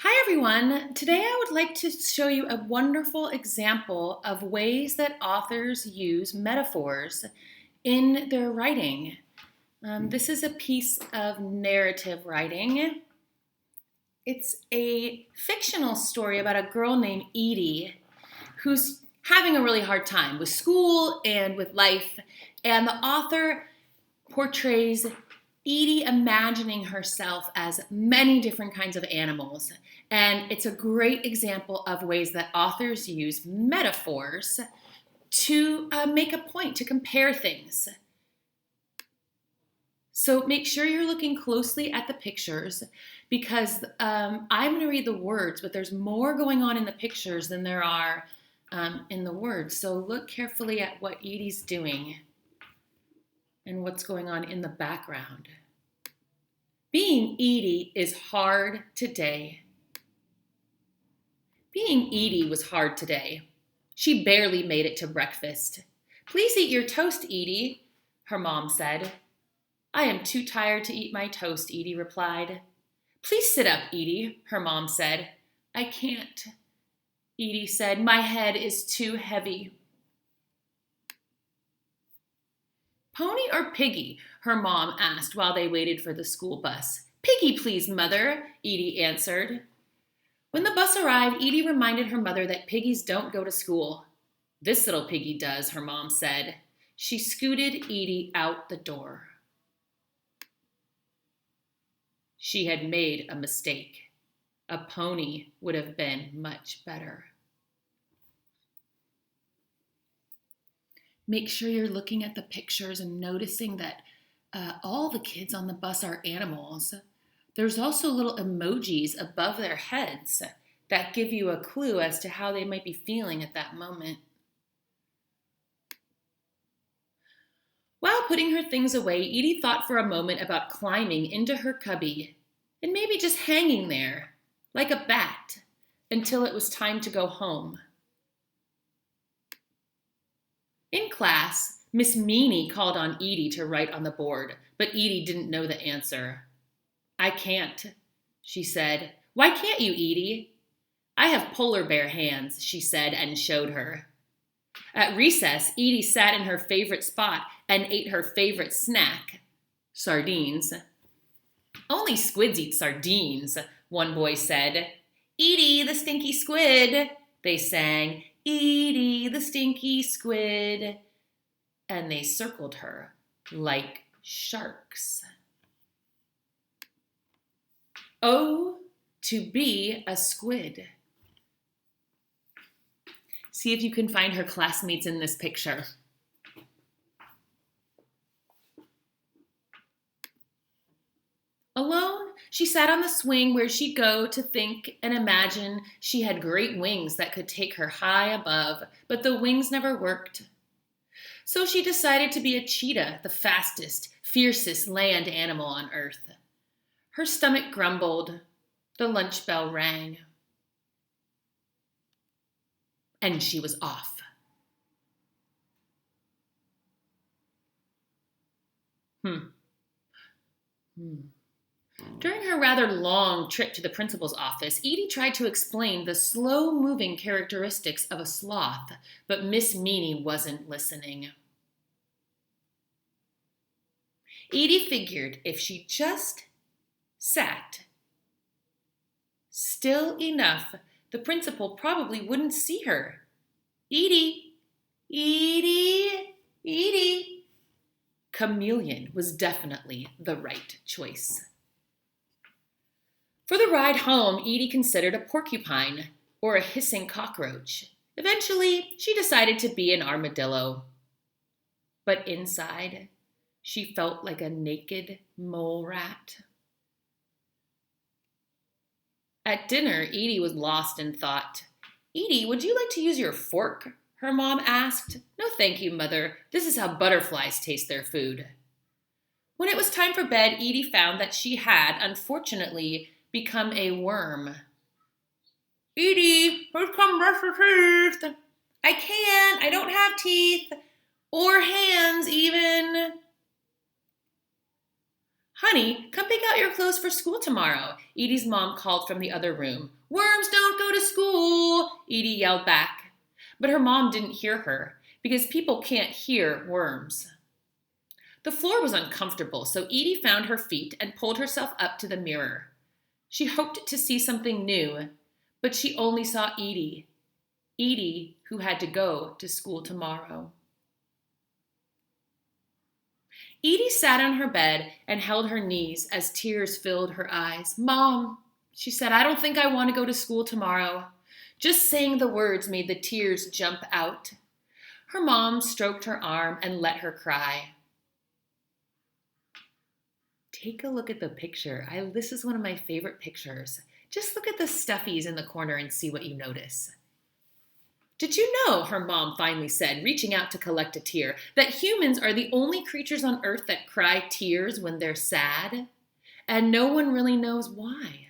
Hi everyone! Today I would like to show you a wonderful example of ways that authors use metaphors in their writing. This is a piece of narrative writing. It's a fictional story about a girl named Edie who's having a really hard time with school and with life, and the author portrays Edie imagining herself as many different kinds of animals. And it's a great example of ways that authors use metaphors to make a point, to compare things. So make sure you're looking closely at the pictures because I'm going to read the words, but there's more going on in the pictures than there are in the words. So look carefully at what Edie's doing and what's going on in the background. Being Edie is hard today. Being Edie was hard today. She barely made it to breakfast. Please eat your toast, Edie, her mom said. I am too tired to eat my toast, Edie replied. Please sit up, Edie, her mom said. I can't, Edie said. My head is too heavy. Pony or Piggy? Her mom asked while they waited for the school bus. Piggy, please, Mother, Edie answered. When the bus arrived, Edie reminded her mother that piggies don't go to school. This little piggy does, her mom said. She scooted Edie out the door. She had made a mistake. A pony would have been much better. Make sure you're looking at the pictures and noticing that all the kids on the bus are animals. There's also little emojis above their heads that give you a clue as to how they might be feeling at that moment. While putting her things away, Edie thought for a moment about climbing into her cubby and maybe just hanging there, like a bat, until it was time to go home. In class, Miss Meany called on Edie to write on the board, but Edie didn't know the answer. I can't, she said. Why can't you, Edie? I have polar bear hands, she said and showed her. At recess, Edie sat in her favorite spot and ate her favorite snack, sardines. Only squids eat sardines, one boy said. Edie, the stinky squid, they sang. Edie, the stinky squid. And they circled her like sharks. Oh, to be a squid. See if you can find her classmates in this picture. Alone, she sat on the swing where she'd go to think and imagine she had great wings that could take her high above, but the wings never worked. So she decided to be a cheetah, the fastest, fiercest land animal on earth. Her stomach grumbled. The lunch bell rang. And she was off. During her rather long trip to the principal's office, Edie tried to explain the slow-moving characteristics of a sloth, but Miss Meany wasn't listening. Edie figured if she just sat still enough, the principal probably wouldn't see her. Edie, Edie, Edie. Chameleon was definitely the right choice. For the ride home, Edie considered a porcupine or a hissing cockroach. Eventually, she decided to be an armadillo. But inside, she felt like a naked mole rat. At dinner, Edie was lost in thought. Edie, would you like to use your fork? Her mom asked. No, thank you, Mother. This is how butterflies taste their food. When it was time for bed, Edie found that she had, unfortunately, become a worm. Edie, please come brush your teeth. I can't. I don't have teeth. Or hands, even. Honey, come pick out your clothes for school tomorrow, Edie's mom called from the other room. Worms don't go to school, Edie yelled back. But her mom didn't hear her, because people can't hear worms. The floor was uncomfortable, so Edie found her feet and pulled herself up to the mirror. She hoped to see something new, but she only saw Edie. Edie, who had to go to school tomorrow. Edie sat on her bed and held her knees as tears filled her eyes. Mom, she said, I don't think I want to go to school tomorrow. Just saying the words made the tears jump out. Her mom stroked her arm and let her cry. Take a look at the picture. This is one of my favorite pictures. Just look at the stuffies in the corner and see what you notice. Did you know, her mom finally said, reaching out to collect a tear, that humans are the only creatures on earth that cry tears when they're sad? And no one really knows why.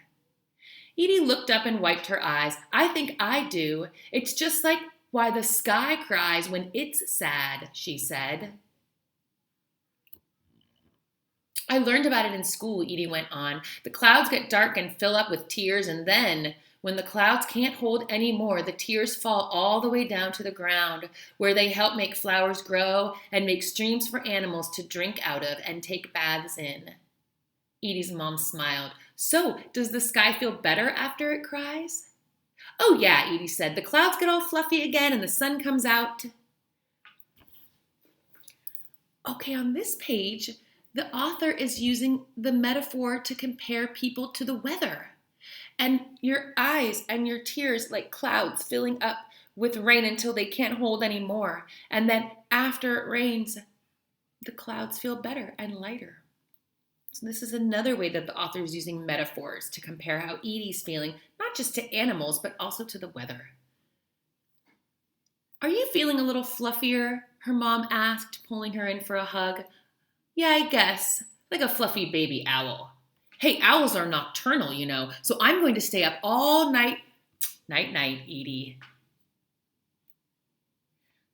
Edie looked up and wiped her eyes. I think I do. It's just like why the sky cries when it's sad, she said. I learned about it in school, Edie went on. The clouds get dark and fill up with tears, and then, when the clouds can't hold any more, the tears fall all the way down to the ground, where they help make flowers grow and make streams for animals to drink out of and take baths in. Edie's mom smiled. So, does the sky feel better after it cries? Oh yeah, Edie said. The clouds get all fluffy again and the sun comes out. Okay, on this page, the author is using the metaphor to compare people to the weather. And your eyes and your tears like clouds filling up with rain until they can't hold any more. And then after it rains, the clouds feel better and lighter. So this is another way that the author is using metaphors to compare how Edie's feeling, not just to animals, but also to the weather. Are you feeling a little fluffier? Her mom asked, pulling her in for a hug. Yeah, I guess. Like a fluffy baby owl. Hey, owls are nocturnal, you know, so I'm going to stay up all night. Night-night, Edie.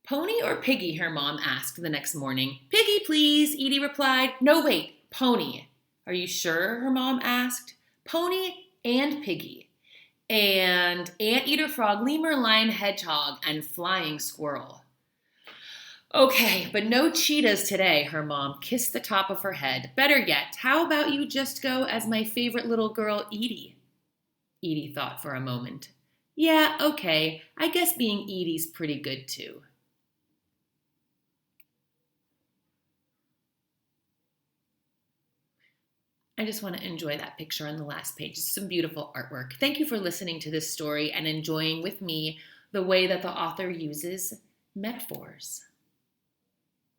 Pony or Piggy, her mom asked the next morning. Piggy, please, Edie replied. No, wait, Pony. Are you sure, her mom asked. Pony and Piggy. And anteater frog, lemur, lion, hedgehog, and flying squirrel. Okay, but no cheetahs today, her mom kissed the top of her head. Better yet, how about you just go as my favorite little girl, Edie? Edie thought for a moment. Yeah, okay, I guess being Edie's pretty good too. I just want to enjoy that picture on the last page. It's some beautiful artwork. Thank you for listening to this story and enjoying with me the way that the author uses metaphors.